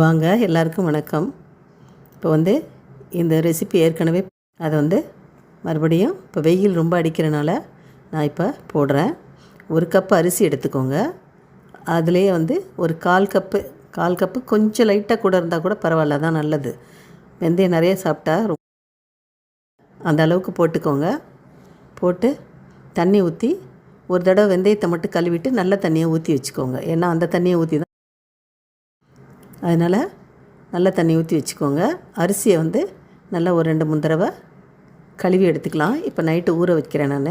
வாங்க எல்லாருக்கும் வணக்கம். இப்போ இந்த ரெசிபி ஏற்கனவே அதை மறுபடியும் இப்போ வெயில் ரொம்ப அடிக்கிறனால நான் இப்போ போடுறேன். 1 கப் அரிசி எடுத்துக்கோங்க. அதுலேயே ஒரு கால் கப்பு கொஞ்சம் லைட்டாக கூட இருந்தால் கூட பரவாயில்ல, தான் நல்லது. வெந்தயம் நிறைய சாப்பிட்டா அந்த அளவுக்கு போட்டுக்கோங்க. போட்டு தண்ணி ஊற்றி ஒரு தடவை வெந்தயத்தை மட்டும் கழுவிட்டு நல்ல தண்ணியை ஊற்றி வச்சுக்கோங்க. ஏன்னா அந்த தண்ணியை ஊற்றி தான், அதனால் நல்ல தண்ணி ஊற்றி வச்சுக்கோங்க. அரிசியை நல்லா ஒரு 2-3 தடவை கழுவி எடுத்துக்கலாம். இப்போ நைட்டு ஊற வைக்கிறேன் நான்.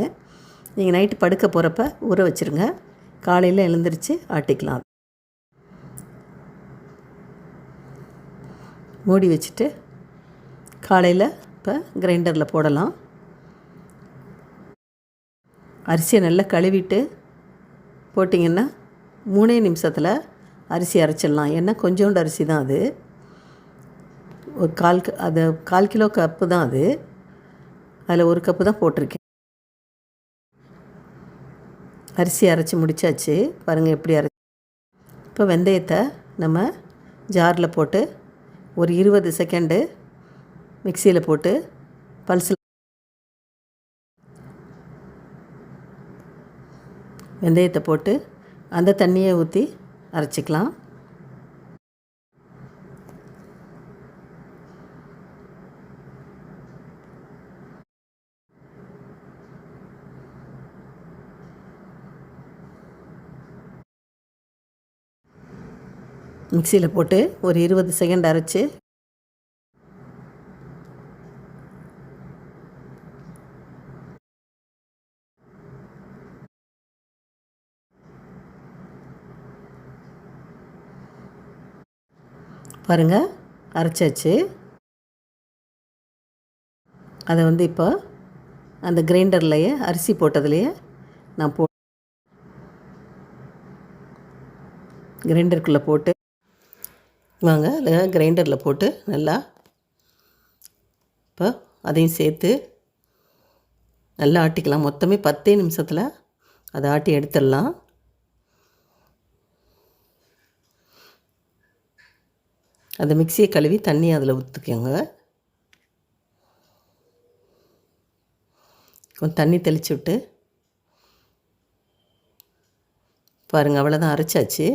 நீங்கள் நைட்டு படுக்க போகிறப்ப ஊற வச்சுருங்க. காலையில் எழுந்திரிச்சு ஆட்டிக்கலாம். மூடி வச்சுட்டு காலையில் இப்போ கிரைண்டரில் போடலாம். அரிசியை நல்லா கழுவிட்டு போட்டிங்கன்னா 3 நிமிஷத்தில் அரிசி அரைச்சிடலாம். ஏன்னா கொஞ்சோண்டு அரிசி தான் அது. ஒரு 1/4 கிலோ கப்பு தான் அது. அதில் 1 கப்பு தான் போட்டிருக்கேன். அரிசி அரைச்சி முடித்தாச்சு. பாருங்கள் எப்படி இப்போ வெந்தயத்தை நம்ம ஜாரில் போட்டு ஒரு 20 செகண்டு மிக்சியில் போட்டு பல்ஸில் வெந்தயத்தை போட்டு அந்த தண்ணியை ஊற்றி அரைச்சிக்கலாம். மிக்சியில் போட்டு ஒரு 20 செகண்ட் அரைச்சி பாருங்கள், அரைச்சாச்சு. அதை இப்போ அந்த கிரைண்டர்லையே அரிசி போட்டதுலையே நான் கிரைண்டருக்குள்ளே போட்டு வாங்க, அதில் கிரைண்டரில் போட்டு நல்லா இப்போ அதையும் சேர்த்து நல்லா ஆட்டிக்கலாம். மொத்தமே 10 நிமிஷத்தில் அதை ஆட்டி எடுத்துடலாம். அந்த மிக்சியை கழுவி தண்ணி அதில் ஊற்றிக்கோங்க. கொஞ்சம் தண்ணி தெளித்து விட்டு பாருங்கள், அவ்வளோதான், அரைச்சாச்சு.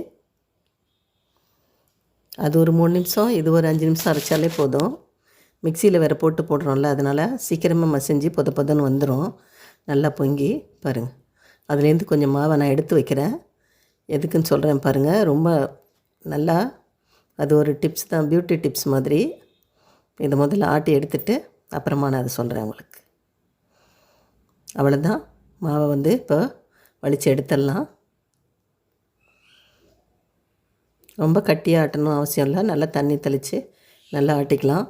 அது ஒரு 3 நிமிஷம், இது ஒரு 5 நிமிஷம் அரைச்சாலே போதும். மிக்சியில் வேறு போடுறோம்ல, அதனால் சீக்கிரமாக மசிஞ்சு பொதன்னு வந்துடும். நல்லா பொங்கி பாருங்கள். அதுலேருந்து கொஞ்சம் மாவை நான் எடுத்து வைக்கிறேன். எதுக்குன்னு சொல்கிறேன் பாருங்கள். ரொம்ப நல்லா, அது ஒரு டிப்ஸ் தான், பியூட்டி டிப்ஸ் மாதிரி. இதை முதல்ல ஆட்டி எடுத்துகிட்டு அப்புறமா நான் அதை சொல்கிறேன் உங்களுக்கு. அவ்வளோதான், மாவை இப்போ வலித்து எடுத்துடலாம். ரொம்ப கட்டியாக ஆட்டணும் அவசியம் இல்லை. நல்லா தண்ணி தெளித்து நல்லா ஆட்டிக்கலாம்.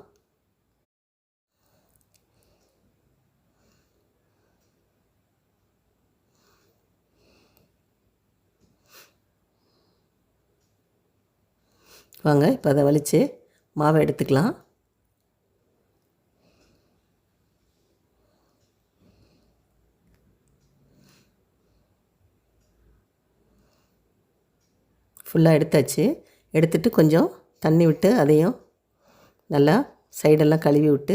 வாங்க, இப்போ அதை வலித்து மாவை எடுத்துக்கலாம். ஃபுல்லாக எடுத்தாச்சு. எடுத்துட்டு கொஞ்சம் தண்ணி விட்டு அதையும் நல்லா சைடெல்லாம் கழுவி விட்டு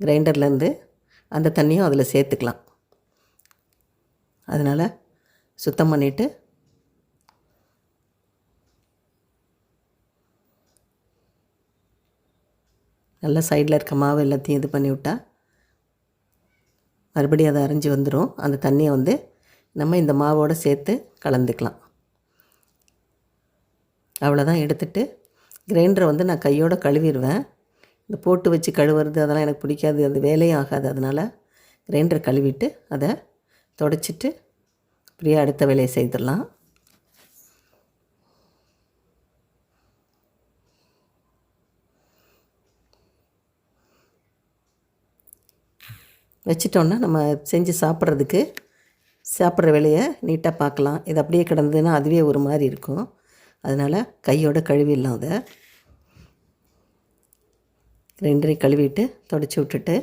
கிரைண்டர்லேருந்து அந்த தண்ணியும் அதில் சேர்த்துக்கலாம். அதனால் சுத்தம் பண்ணிவிட்டு நல்லா சைடில் இருக்க மாவு எல்லாத்தையும் இது பண்ணி விட்டால் மறுபடியும் அதை அரைஞ்சி வந்துடும். அந்த தண்ணியை நம்ம இந்த மாவோடு சேர்த்து கலந்துக்கலாம். அவ்வளோதான். எடுத்துகிட்டு கிரைண்டரை நான் கையோடு கழுவிடுவேன். இந்த போட்டு வச்சு கழுவுறது அதெல்லாம் எனக்கு பிடிக்காது, அது வேலையும் ஆகாது. அதனால் கிரைண்டரை கழுவிட்டு அதை துடைச்சிட்டு அப்படியே அடுத்த வேலையை செய்திடலாம். வச்சிட்டோன்னா நம்ம செஞ்சு சாப்பிட்ற வேலையை நீட்டாக பார்க்கலாம். இது அப்படியே கிடந்ததுன்னா அதுவே ஒரு மாதிரி இருக்கும். அதனால் கையோடு கழுவிடலாம். அதை கிரைண்டரை கழுவிட்டு துடைச்சி விட்டுட்டு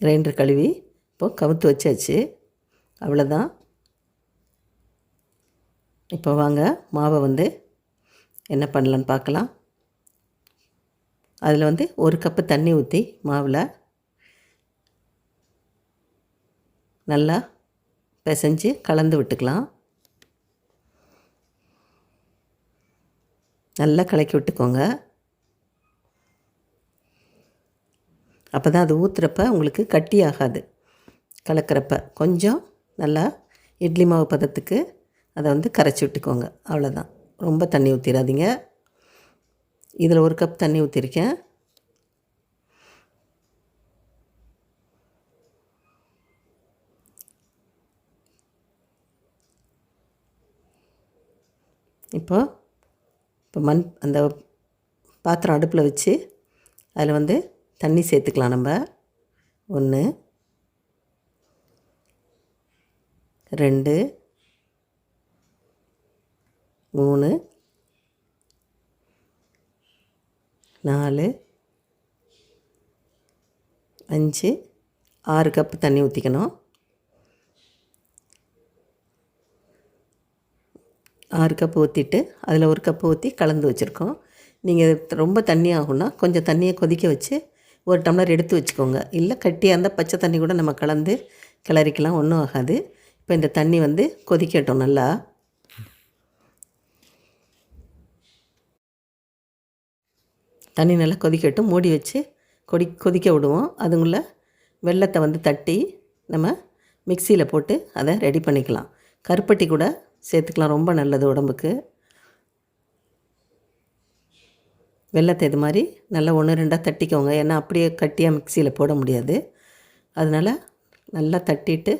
கிரைண்டர் கழுவி இப்போது கவுத்து வச்சாச்சு, அவ்வளோதான். இப்போ வாங்க மாவை வந்து என்ன பண்ணலான்னு பார்க்கலாம். அதில் வந்து 1 கப்பு தண்ணி ஊற்றி மாவில் நல்லா பிசைஞ்சு கலந்து விட்டுக்கலாம். நல்லா கலக்கி விட்டுக்கோங்க. அப்போ தான் அது ஊற்றுறப்ப உங்களுக்கு கட்டி ஆகாது. கலக்கிறப்ப கொஞ்சம் நல்லா இட்லி மாவு பதத்துக்கு அதை வந்து கரைச்சி விட்டுக்கோங்க, அவ்வளோதான். ரொம்ப தண்ணி ஊற்றிடாதீங்க. இதில் 1 கப் தண்ணி ஊற்றிருக்கேன். இப்போ அந்த பாத்திரம் அடுப்பில் வச்சு அதில் வந்து தண்ணி சேர்த்துக்கலாம். நம்ம 1 2 3 4 5 6 கப்பு தண்ணி ஊற்றிக்கணும். 6 கப்பு ஊற்றிட்டு அதில் 1 கப்பு ஊற்றி கலந்து வச்சுருக்கோம். நீங்கள் ரொம்ப தண்ணி ஆகும்னா கொஞ்சம் தண்ணியை கொதிக்க வச்சு 1 டம்ளர் எடுத்து வச்சுக்கோங்க. இல்லை கட்டியாக இருந்தால் பச்சை தண்ணி கூட நம்ம கலந்து கிளறிக்கலாம், ஒன்றும் ஆகாது. இப்போ இந்த தண்ணி வந்து கொதிக்கட்டும். நல்லா தண்ணி நல்லா கொதிக்கட்டும். மூடி வச்சு கொதிக்க விடுவோம். அதுக்குள்ள வெல்லத்தை வந்து தட்டி நம்ம மிக்சியில் போட்டு அதை ரெடி பண்ணிக்கலாம். கருப்பட்டி கூட சேர்த்துக்கலாம், ரொம்ப நல்லது உடம்புக்கு. வெல்லத்தை இது மாதிரி நல்லா 1 2 தட்டிக்கோங்க. ஏன்னா அப்படியே கட்டியாக மிக்சியில் போட முடியாது. அதனால் நல்லா தட்டிட்டு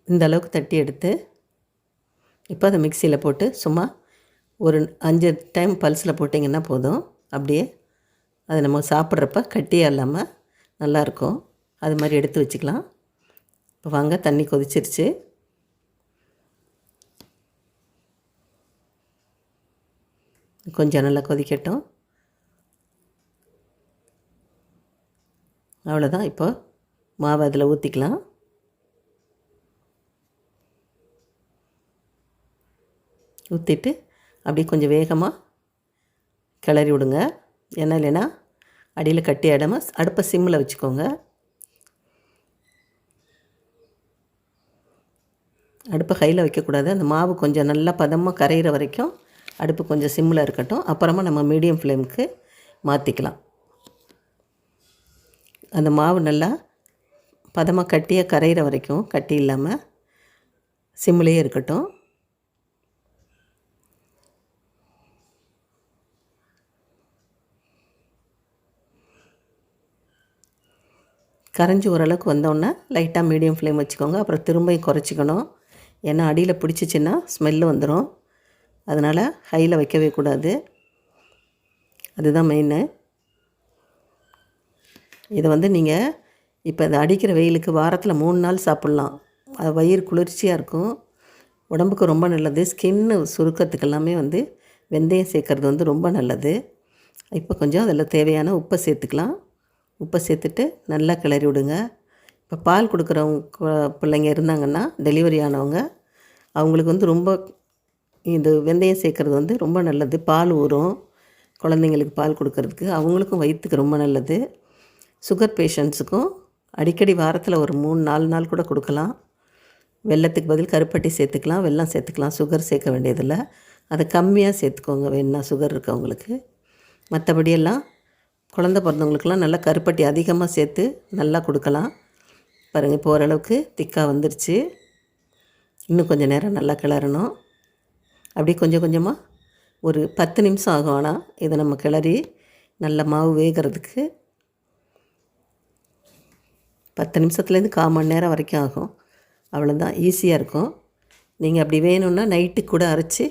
இந்த அளவுக்கு தட்டி எடுத்து இப்போ அதை மிக்சியில் போட்டு சும்மா ஒரு 5 டைம் பல்ஸில் போட்டிங்கன்னா போதும். அப்படியே அது நம்ம சாப்பிட்றப்ப கட்டியாக இல்லாமல் நல்லாயிருக்கும். அது மாதிரி எடுத்து வச்சுக்கலாம். இப்போ வாங்க, தண்ணி கொதிச்சிருச்சு. கொஞ்சம் நல்லா கொதிக்கட்டும். அவ்வளோதான். இப்போ மாவு அதில் ஊற்றிக்கலாம். ஊற்றிட்டு அப்படியே கொஞ்சம் வேகமாக கிளறி விடுங்க. ஏன்னா இல்லைன்னா அடியில் கட்டி ஆடாமல் அடுப்பை சிம்மில் வச்சுக்கோங்க. அடுப்பை ஹையில் வைக்கக்கூடாது. அந்த மாவு கொஞ்சம் நல்லா பதமாக கரையிற வரைக்கும் அடுப்பு கொஞ்சம் சிம்மில் இருக்கட்டும். அப்புறமா நம்ம மீடியம் ஃப்ளேமுக்கு மாற்றிக்கலாம். அந்த மாவு நல்லா பதமாக கட்டியாக கரையிற வரைக்கும் கட்டி இல்லாமல் சிம்மிலேயே இருக்கட்டும். கரைஞ்சி ஓரளவுக்கு வந்தோடனே லைட்டாக மீடியம் ஃப்ளேம் வச்சுக்கோங்க. அப்புறம் திரும்பியும் குறைச்சிக்கணும். ஏன்னா அடியில் பிடிச்சிச்சின்னா ஸ்மெல்லு வந்துடும். அதனால் ஹையில் வைக்கவே கூடாது. அதுதான் மெயின்னு. இதை வந்து நீங்கள் இப்போ இந்த அடிக்கிற வெயிலுக்கு வாரத்தில் 3 நாள் சாப்பிட்லாம். அது வயிறு குளிர்ச்சியாக இருக்கும், உடம்புக்கு ரொம்ப நல்லது. ஸ்கின்னு சுருக்கத்துக்கு எல்லாமே வந்து வெந்தயம் சேர்க்குறது வந்து ரொம்ப நல்லது. இப்போ கொஞ்சம் அதில் தேவையான உப்பை சேர்த்துக்கலாம். உப்பை சேர்த்துட்டு நல்லா கிளறி விடுங்க. இப்போ பால் கொடுக்குறவங்க பிள்ளைங்க இருந்தாங்கன்னா, டெலிவரி ஆனவங்க, அவங்களுக்கு வந்து ரொம்ப இது வெந்தயம் சேர்க்குறது வந்து ரொம்ப நல்லது. பால் ஊறும் குழந்தைங்களுக்கு பால் கொடுக்கறதுக்கு, அவங்களுக்கும் வயிற்றுக்கு ரொம்ப நல்லது. சுகர் பேஷண்ட்ஸுக்கும் அடிக்கடி வாரத்தில் ஒரு 3-4 நாள் கூட கொடுக்கலாம். வெல்லத்துக்கு பதில் கருப்பட்டி சேர்த்துக்கலாம், வெல்லம் சேர்த்துக்கலாம். சுகர் சேர்க்க வேண்டியதில்லை. அதை கம்மியாக சேர்த்துக்கோங்க வேணுன்னா சுகர் இருக்கவங்களுக்கு. மற்றபடியெல்லாம் குழந்த பிறந்தவங்களுக்கெல்லாம் நல்லா கருப்பட்டி அதிகமாக சேர்த்து நல்லா கொடுக்கலாம். பாருங்கள், இப்போ ஓரளவுக்கு திக்காக வந்துருச்சு. இன்னும் கொஞ்சம் நேரம் நல்லா கிளறணும். அப்படியே கொஞ்சம் கொஞ்சமாக ஒரு 10 நிமிஷம் ஆகும். ஆனால் இதை நம்ம கிளறி நல்ல மாவு வேகிறதுக்கு 10 நிமிஷத்துலேருந்து 1/4 மணி நேரம் வரைக்கும் ஆகும். அவ்வளோதான், ஈஸியாக இருக்கும். நீங்கள் அப்படி வேணும்னா நைட்டுக்கு கூட அரைச்சி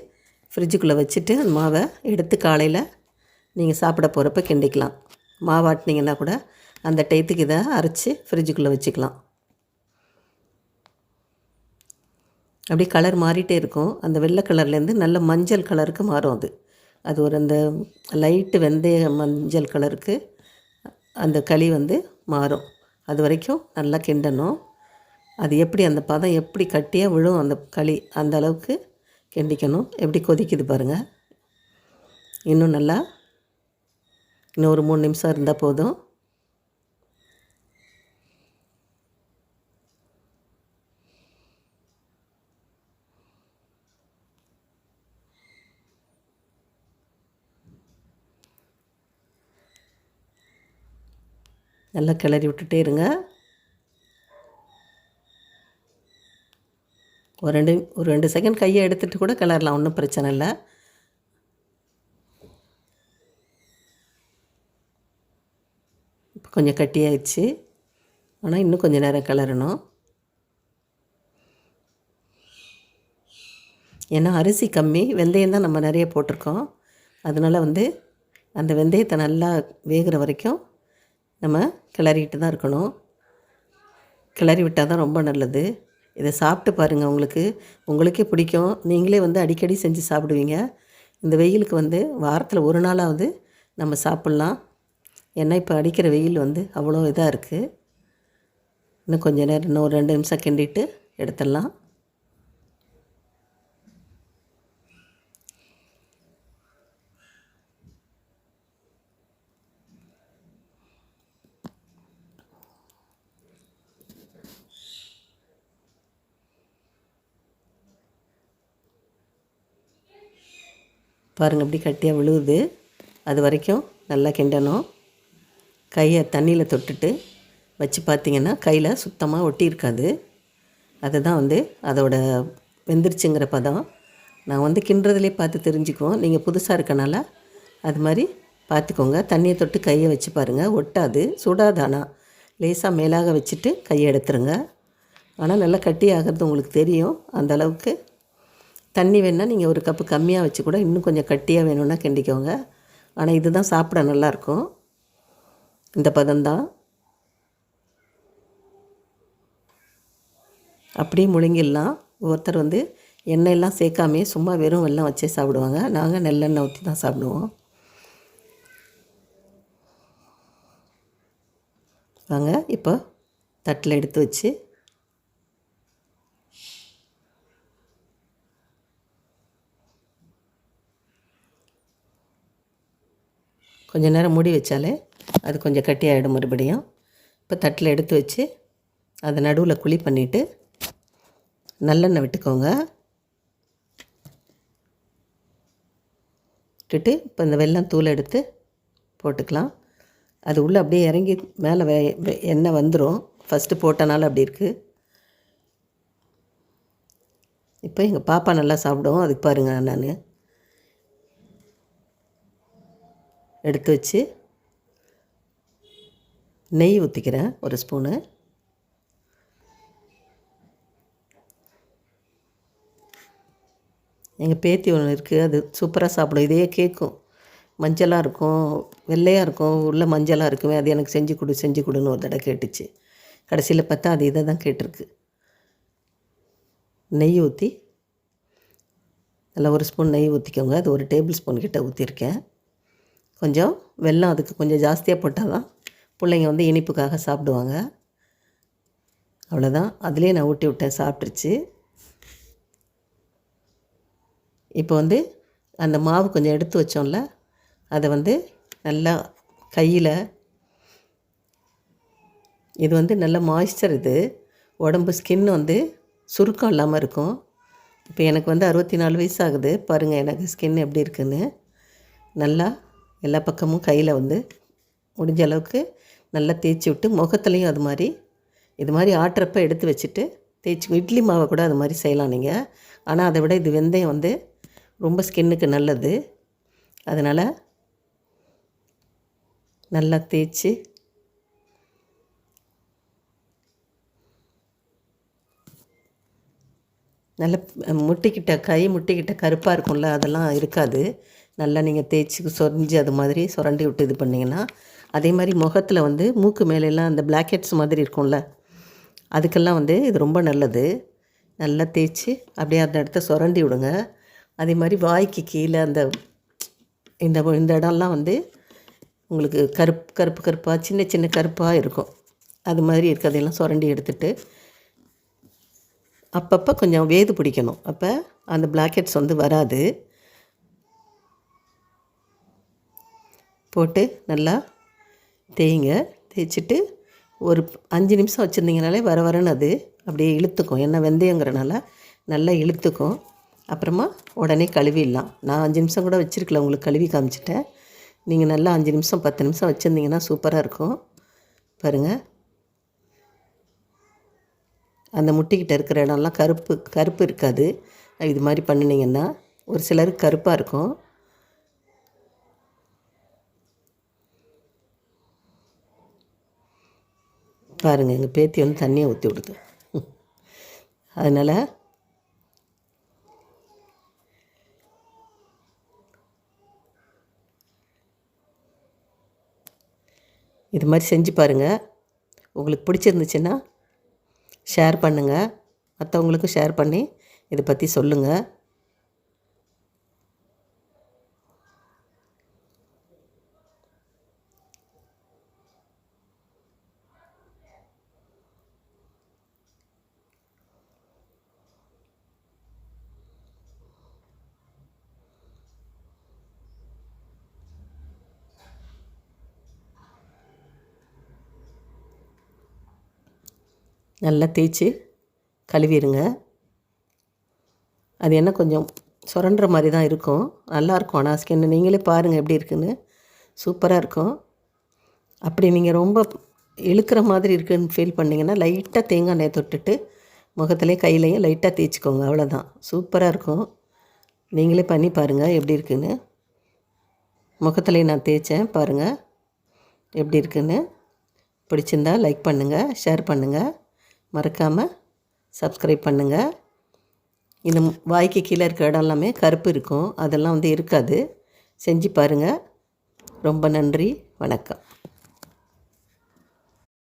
ஃப்ரிட்ஜுக்குள்ளே வச்சுட்டு அந்த மாவை எடுத்து காலையில் நீங்கள் சாப்பிட போகிறப்ப கிண்டிக்கலாம். மாவாட்டினீங்கன்னா கூட அந்த டயத்துக்கு இதை அரைச்சி ஃப்ரிட்ஜுக்குள்ளே வச்சுக்கலாம். அப்படி கலர் மாறிட்டே இருக்கும். அந்த வெள்ளை கலர்லேருந்து நல்ல மஞ்சள் கலருக்கு மாறும். அது அது ஒரு அந்த லைட்டு வெந்தய மஞ்சள் கலருக்கு அந்த களி வந்து மாறும். அது வரைக்கும் நல்லா கிண்டணும். அது எப்படி அந்த பதம் எப்படி கட்டியாக விழும் அந்த களி, அந்த அளவுக்கு கிண்டிக்கணும். எப்படி கொதிக்குது பாருங்கள். இன்னும் நல்லா இன்னும் ஒரு 3 நிமிஷம் இருந்தால் போதும். நல்லா கிளறி விட்டுட்டே இருங்க. ஒரு 2 செகண்ட் கையை எடுத்துகிட்டு கூட கிளறலாம், ஒன்றும் பிரச்சனை இல்லை. இப்போ கொஞ்சம் கட்டியாகிடுச்சு, ஆனால் இன்னும் கொஞ்சம் நேரம் கிளறணும். ஏன்னா அரிசி கம்மி, வெந்தயம் தான் நம்ம நிறைய போட்டிருக்கோம். அதனால் வந்து அந்த வெந்தயத்தை நல்லா வேகிற வரைக்கும் நம்ம கிளறிக்கிட்டு தான் இருக்கணும். கிளறி விட்டால் தான் ரொம்ப நல்லது. இதை சாப்பிட்டு பாருங்கள், உங்களுக்கே பிடிக்கும். நீங்களே வந்து அடிக்கடி செஞ்சு சாப்பிடுவீங்க. இந்த வெயிலுக்கு வந்து வாரத்தில் ஒரு நாளாவது நம்ம சாப்பிட்லாம். ஏன்னா இப்போ அடிக்கிற வெயில் வந்து அவ்வளோ இதாக இருக்குது. இன்னும் கொஞ்சம் நேரம், இன்னும் ஒரு 2 நிமிஷம் கிண்டிட்டு எடுத்துடலாம். பாருங்கள் எப்படி கட்டியாக விழுவுது. அது வரைக்கும் நல்லா கிண்டணும். கையை தண்ணியில் தொட்டுட்டு வச்சு பார்த்திங்கன்னா கையில் சுத்தமாக ஒட்டியிருக்காது. அதுதான் வந்து அதோட வெந்துருச்சுங்கிற பதம். நான் வந்து கிண்டுறதுலே பார்த்து தெரிஞ்சுக்குவோம். நீங்கள் புதுசாக இருக்கனால அது மாதிரி பார்த்துக்கோங்க. தண்ணியை தொட்டு கையை வச்சு பாருங்கள், ஒட்டாது, சுடாது. ஆனால் லேசாக மேலாக வச்சுட்டு கையை எடுத்துருங்க. ஆனால் நல்லா கட்டி ஆகிறது உங்களுக்கு தெரியும். அந்தளவுக்கு தண்ணி வேணுன்னா நீங்கள் ஒரு கப்பு கம்மியாக வச்சு கூட இன்னும் கொஞ்சம் கட்டியாக வேணும்னா கிண்டிக்கோங்க. ஆனால் இது தான் சாப்பிட நல்லாயிருக்கும். இந்த பதம்தான். அப்படியே முழுங்கிடலாம். ஒருத்தர் வந்து எண்ணெயெல்லாம் சேர்க்காமே சும்மா வெறும் வெல்லம் வச்சே சாப்பிடுவாங்க. நாங்கள் நெல்லெண்ணெய் ஊற்றி தான் சாப்பிடுவோம். வாங்க இப்போ தட்டில் எடுத்து வச்சு கொஞ்சம் நேரம் மூடி வச்சாலே அது கொஞ்சம் கட்டியாகிடும் மறுபடியும். இப்போ தட்டில் எடுத்து வச்சு அதை நடுவில் குழி பண்ணிவிட்டு நல்லெண்ணெய் விட்டுக்கோங்க. விட்டுட்டு இப்போ இந்த வெல்லம் தூள் எடுத்து போட்டுக்கலாம். அது உள்ளே அப்படியே இறங்கி மேலே எண்ணெய் வந்துடும். ஃபஸ்ட்டு போட்டனால அப்படி இருக்குது. இப்போ எங்கள் பாப்பா நல்லா சாப்பிடுவோம். அதுக்கு பாருங்கள், நான் எடுத்து வச்சு நெய் ஊற்றிக்கிறேன் ஒரு ஸ்பூனு. எங்கள் பேத்தி ஒன்று இருக்குது, அது சூப்பராக சாப்பிடும். இதையே கேட்கும். மஞ்சளாக இருக்கும், வெள்ளையாக இருக்கும், உள்ள மஞ்சளாக இருக்குமே, அது எனக்கு செஞ்சு கொடுன்னு ஒரு தடவை கேட்டுச்சு. கடைசியில் பார்த்தா அது இதை தான் கேட்டிருக்கு. நெய் ஊற்றி நல்லா ஒரு ஸ்பூன் நெய் ஊற்றிக்கோங்க. அது ஒரு டேபிள் ஸ்பூன் கிட்ட ஊற்றிருக்கேன். கொஞ்சம் வெல்லம் அதுக்கு கொஞ்சம் ஜாஸ்தியாக போட்டால் தான் பிள்ளைங்க வந்து இனிப்புக்காக சாப்பிடுவாங்க. அவ்வளோதான், அதுலேயே நான் ஊட்டி விட்டேன், சாப்பிட்ருச்சு. இப்போ வந்து அந்த மாவு கொஞ்சம் எடுத்து வச்சோம்ல, அதை வந்து நல்லா கையில், இது வந்து நல்ல மாய்ஸ்சர், இது உடம்பு ஸ்கின் வந்து சுருக்கம் இல்லாமல் இருக்கும். இப்போ எனக்கு வந்து 64 வயசு ஆகுது. பாருங்கள் எனக்கு ஸ்கின் எப்படி இருக்குன்னு. நல்லா எல்லா பக்கமும் கையில் வந்து முடிஞ்ச அளவுக்கு நல்லா தேய்ச்சி விட்டு, முகத்துலேயும் அது மாதிரி இது மாதிரி ஆட்டுறப்ப எடுத்து வச்சுட்டு தேய்ச்சி, இட்லி மாவை கூட அது மாதிரி செய்யலாம் நீங்கள். ஆனால் அதை விட இது வெந்தயம் வந்து ரொம்ப ஸ்கின்னுக்கு நல்லது. அதனால் நல்லா தேய்ச்சி நல்ல முட்டிக்கிட்ட கருப்பாக இருக்கும்ல, அதெல்லாம் இருக்காது. நல்லா நீங்கள் தேய்ச்சி சொரிஞ்சு அது மாதிரி சுரண்டி விட்டு இது பண்ணிங்கன்னா, அதே மாதிரி முகத்தில் வந்து மூக்கு மேலெல்லாம் அந்த பிளாக்கெட்ஸ் மாதிரி இருக்கும்ல, அதுக்கெல்லாம் வந்து இது ரொம்ப நல்லது. நல்லா தேய்ச்சி அப்படியே அந்த இடத்த சுரண்டி விடுங்க. அதே மாதிரி வாய்க்கு கீழே அந்த இந்த இடம்லாம் வந்து உங்களுக்கு கருப்பாக சின்ன சின்ன கருப்பாக இருக்கும். அது மாதிரி இருக்கிறதெல்லாம் சுரண்டி எடுத்துகிட்டு அப்பப்போ கொஞ்சம் வேது பிடிக்கணும். அப்போ அந்த பிளாக்கெட்ஸ் வந்து வராது. போட்டு நல்லா தேய்ங்க. தேய்ச்சிட்டு ஒரு 5 நிமிஷம் வச்சுருந்தீங்கனாலே வரன்னு அது அப்படியே இழுத்துக்கும். ஏன்னா வெந்தயங்கிறனால நல்லா இழுத்துக்கும். அப்புறமா உடனே கழுவிடலாம். நான் 5 நிமிஷம் கூட வச்சுருக்கல, உங்களுக்கு கழுவி காமிச்சிட்டேன். நீங்கள் நல்லா 5 நிமிஷம் 10 நிமிஷம் வச்சுருந்தீங்கன்னா சூப்பராக இருக்கும். பாருங்கள், அந்த முட்டிக்கிட்ட இருக்கிற இடம்லாம் கருப்பு இருக்காது. இது மாதிரி பண்ணினீங்கன்னா ஒரு சிலருக்கு கருப்பாக இருக்கும். பாருங்கள், எங்கள் பேத்தி வந்து தண்ணியை ஊற்றி விடுது. அதனால் இது மாதிரி செஞ்சு பாருங்கள். உங்களுக்கு பிடிச்சிருந்துச்சுன்னா ஷேர் பண்ணுங்கள். மற்றவங்களுக்கும் ஷேர் பண்ணி இதை பற்றி சொல்லுங்கள். நல்லா தேய்ச்சி கழுவிடுங்க. அது என்ன கொஞ்சம் சுரண்டுற மாதிரி தான் இருக்கும். நல்லாயிருக்கும். ஆனால் ஸ்கின்னு நீங்களே பாருங்கள் எப்படி இருக்குன்னு. சூப்பராக இருக்கும். அப்படி நீங்கள் ரொம்ப இழுக்கிற மாதிரி இருக்குதுன்னு ஃபீல் பண்ணிங்கன்னா லைட்டாக தேங்காய் எண்ணெயை தொட்டுட்டு முகத்துலேயும் கையிலையும் லைட்டாக தேய்ச்சிக்கோங்க. அவ்வளோதான். சூப்பராக இருக்கும். நீங்களே பண்ணி பாருங்கள் எப்படி இருக்குன்னு. முகத்துலேயும் நான் தேய்ச்சேன், பாருங்கள் எப்படி இருக்குன்னு. பிடிச்சிருந்தா லைக் பண்ணுங்கள், ஷேர் பண்ணுங்கள், மறக்காமல் சப்ஸ்கிரைப் பண்ணுங்கள். இந்த வாய்க்கு கீழே இருக்க இடம் எல்லாமே கருப்பு இருக்கும், அதெல்லாம் வந்து இருக்காது. செஞ்சு பாருங்கள். ரொம்ப நன்றி, வணக்கம்.